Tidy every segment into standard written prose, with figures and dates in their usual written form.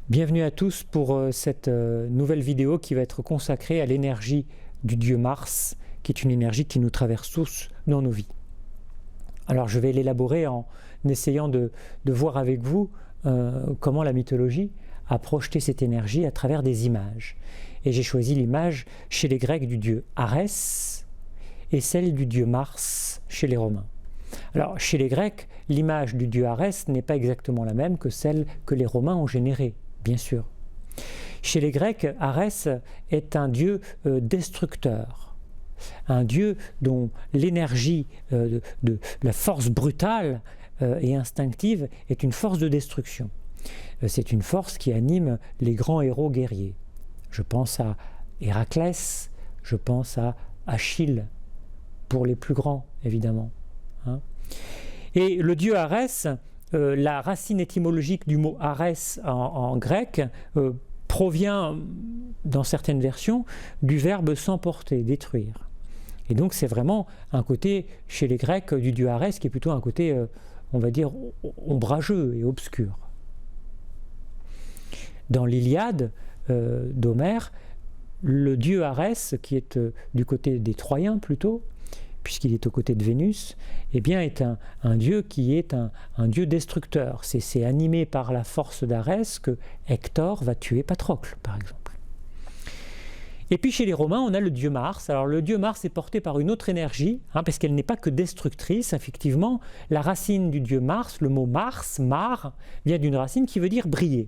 Bienvenue à tous pour cette nouvelle vidéo qui va être consacrée à l'énergie du dieu Mars, qui est une énergie qui nous traverse tous dans nos vies. Alors je vais l'élaborer en essayant de voir avec vous comment la mythologie a projeté cette énergie à travers des images. Et j'ai choisi l'image chez les Grecs du dieu Arès et celle du dieu Mars chez les Romains. Alors chez les Grecs, l'image du dieu Arès n'est pas exactement la même que celle que les Romains ont générée. Bien sûr. Chez les Grecs, Arès est un dieu destructeur, un dieu dont l'énergie de la force brutale et instinctive est une force de destruction. C'est une force qui anime les grands héros guerriers. Je pense à Héraclès, je pense à Achille, pour les plus grands, évidemment. Et le dieu Arès, la racine étymologique du mot Arès en grec provient, dans certaines versions, du verbe s'emporter, détruire. Et donc c'est vraiment un côté, chez les Grecs, du dieu Arès qui est plutôt un côté, on va dire, ombrageux et obscur. Dans l'Iliade d'Homère, le dieu Arès, qui est du côté des Troyens plutôt, puisqu'il est aux côtés de Vénus, eh bien est un dieu qui est un dieu destructeur. C'est animé par la force d'Arès que Hector va tuer Patrocle, par exemple. Et puis chez les Romains, on a le dieu Mars. Alors le dieu Mars est porté par une autre énergie, parce qu'elle n'est pas que destructrice. Effectivement, la racine du dieu Mars, le mot Mars, mar, vient d'une racine qui veut dire briller.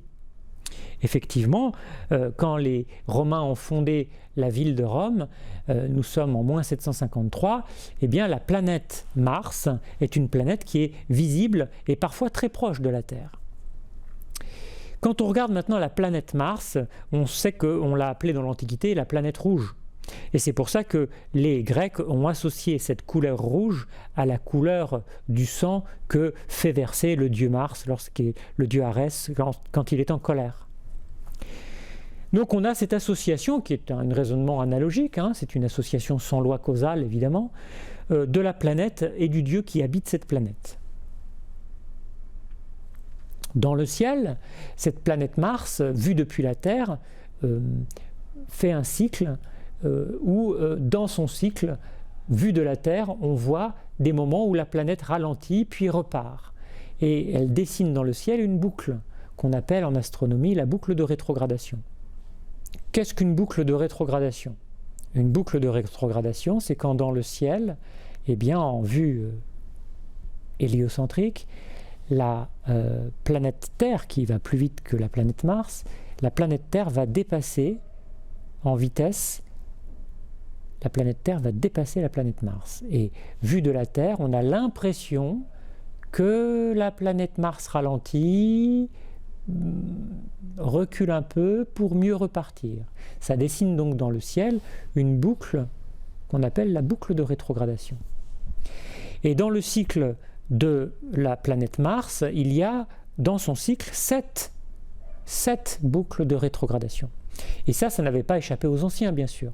Effectivement, quand les Romains ont fondé la ville de Rome, nous sommes en moins 753, eh bien la planète Mars est une planète qui est visible et parfois très proche de la Terre. Quand on regarde maintenant la planète Mars, on sait qu'on l'a appelée dans l'Antiquité la planète rouge. Et c'est pour ça que les Grecs ont associé cette couleur rouge à la couleur du sang que fait verser le dieu Mars, le dieu Arès, quand il est en colère. Donc on a cette association qui est un raisonnement analogique, c'est une association sans loi causale évidemment, de la planète et du dieu qui habite cette planète. Dans le ciel, cette planète Mars, vue depuis la Terre, fait un cycle où dans son cycle, vu de la Terre, on voit des moments où la planète ralentit puis repart. Et elle dessine dans le ciel une boucle qu'on appelle en astronomie la boucle de rétrogradation. Qu'est-ce qu'une boucle de rétrogradation? Une boucle de rétrogradation, c'est quand dans le ciel, eh bien, en vue héliocentrique, la planète Terre, qui va plus vite que la planète Mars, la planète Terre va dépasser en vitesse, la planète Terre va dépasser la planète Mars. Et vu de la Terre, on a l'impression que la planète Mars ralentit, recule un peu pour mieux repartir. Ça dessine donc dans le ciel une boucle qu'on appelle la boucle de rétrogradation. Et dans le cycle de la planète Mars, il y a dans son cycle 7 boucles de rétrogradation. Et ça n'avait pas échappé aux anciens, bien sûr.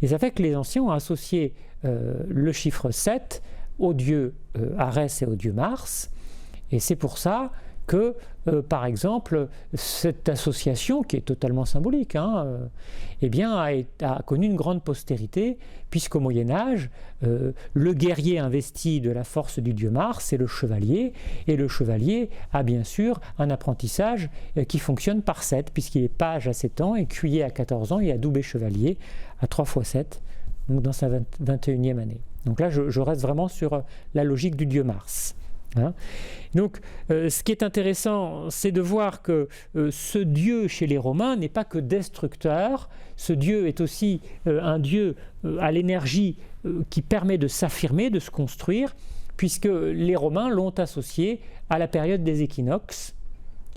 Et ça fait que les anciens ont associé le chiffre 7 au dieu Arès et au dieu Mars. Et c'est pour ça que, par exemple, cette association, qui est totalement symbolique, eh bien, a connu une grande postérité, puisqu'au Moyen-Âge, le guerrier investi de la force du dieu Mars, c'est le chevalier, et le chevalier a bien sûr un apprentissage qui fonctionne par 7, puisqu'il est page à 7 ans, écuyer à 14 ans, et adoubé chevalier à 3 x 7, donc dans sa 21e année. Donc là, je reste vraiment sur la logique du dieu Mars. Donc ce qui est intéressant, c'est de voir que ce dieu chez les Romains n'est pas que destructeur, ce dieu est aussi un dieu à l'énergie qui permet de s'affirmer, de se construire, puisque les Romains l'ont associé à la période des équinoxes,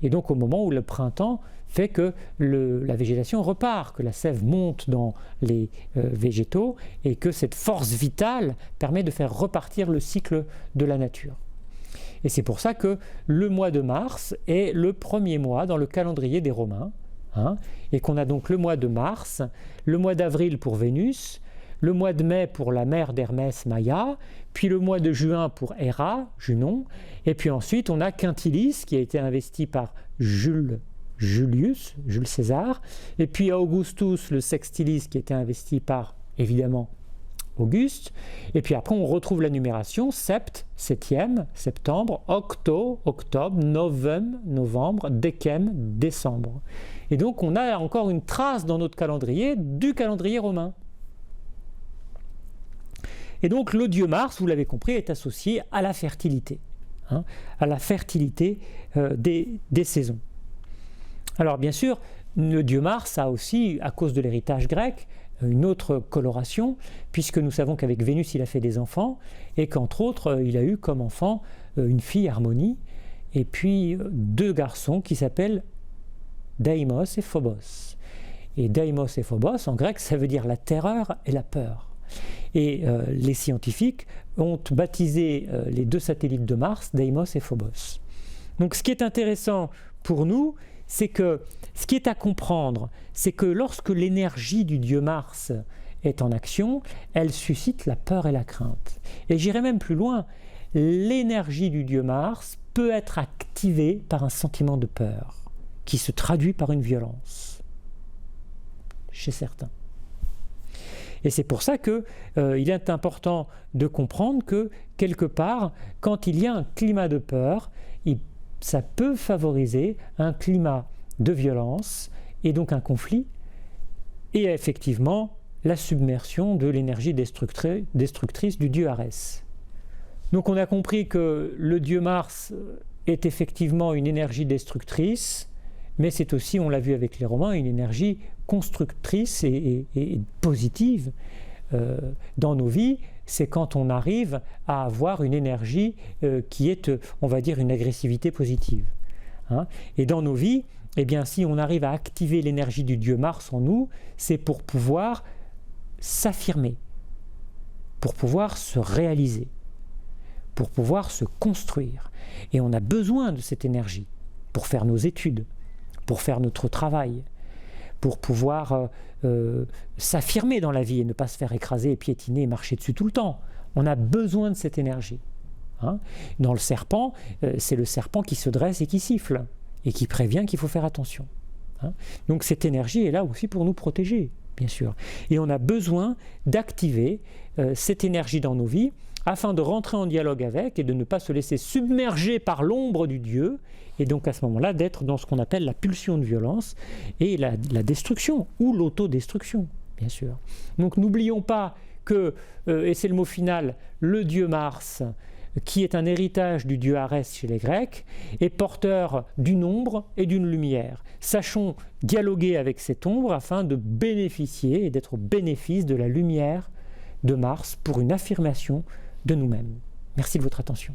et donc au moment où le printemps fait que la végétation repart, que la sève monte dans les végétaux, et que cette force vitale permet de faire repartir le cycle de la nature. Et c'est pour ça que le mois de mars est le premier mois dans le calendrier des Romains, et qu'on a donc le mois de mars, le mois d'avril pour Vénus, le mois de mai pour la mère d'Hermès, Maïa, puis le mois de juin pour Héra, Junon, et puis ensuite on a Quintilis qui a été investi par Jules Jules César, et puis Augustus le Sextilis qui était investi par, évidemment, Auguste, et puis après on retrouve la numération, sept, septième, septembre, octobre, novembre, décem, décembre. Et donc on a encore une trace dans notre calendrier du calendrier romain. Et donc le dieu Mars, vous l'avez compris, est associé à la fertilité, à la fertilité des saisons. Alors bien sûr, le dieu Mars a aussi, à cause de l'héritage grec, une autre coloration, puisque nous savons qu'avec Vénus, il a fait des enfants, et qu'entre autres, il a eu comme enfant une fille, Harmonie, et puis 2 garçons qui s'appellent Deimos et Phobos. Et Deimos et Phobos, en grec, ça veut dire la terreur et la peur. Et les scientifiques ont baptisé les 2 satellites de Mars, Deimos et Phobos. Donc ce qui est intéressant pour nous, c'est que ce qui est à comprendre, c'est que lorsque l'énergie du dieu Mars est en action, elle suscite la peur et la crainte. Et j'irai même plus loin, l'énergie du dieu Mars peut être activée par un sentiment de peur, qui se traduit par une violence, chez certains. Et c'est pour ça qu'il est important de comprendre que, quelque part, quand il y a un climat de peur, ça peut favoriser un climat de violence et donc un conflit et effectivement la submersion de l'énergie destructrice du dieu Arès. Donc on a compris que le dieu Mars est effectivement une énergie destructrice, mais c'est aussi, on l'a vu avec les Romains, une énergie constructrice et positive dans nos vies. C'est quand on arrive à avoir une énergie qui est, on va dire, une agressivité positive. Et dans nos vies, eh bien, si on arrive à activer l'énergie du dieu Mars en nous, c'est pour pouvoir s'affirmer, pour pouvoir se réaliser, pour pouvoir se construire. Et on a besoin de cette énergie pour faire nos études, pour faire notre travail, pour pouvoir s'affirmer dans la vie et ne pas se faire écraser, piétiner et marcher dessus tout le temps. On a besoin de cette énergie. Dans le serpent, c'est le serpent qui se dresse et qui siffle, et qui prévient qu'il faut faire attention. Donc cette énergie est là aussi pour nous protéger, bien sûr. Et on a besoin d'activer cette énergie dans nos vies, afin de rentrer en dialogue avec et de ne pas se laisser submerger par l'ombre du Dieu, et donc à ce moment-là d'être dans ce qu'on appelle la pulsion de violence et la destruction ou l'autodestruction, bien sûr. Donc n'oublions pas que, et c'est le mot final, le dieu Mars, qui est un héritage du dieu Arès chez les Grecs, est porteur d'une ombre et d'une lumière. Sachons dialoguer avec cette ombre afin de bénéficier et d'être au bénéfice de la lumière de Mars pour une affirmation de nous-mêmes. Merci de votre attention.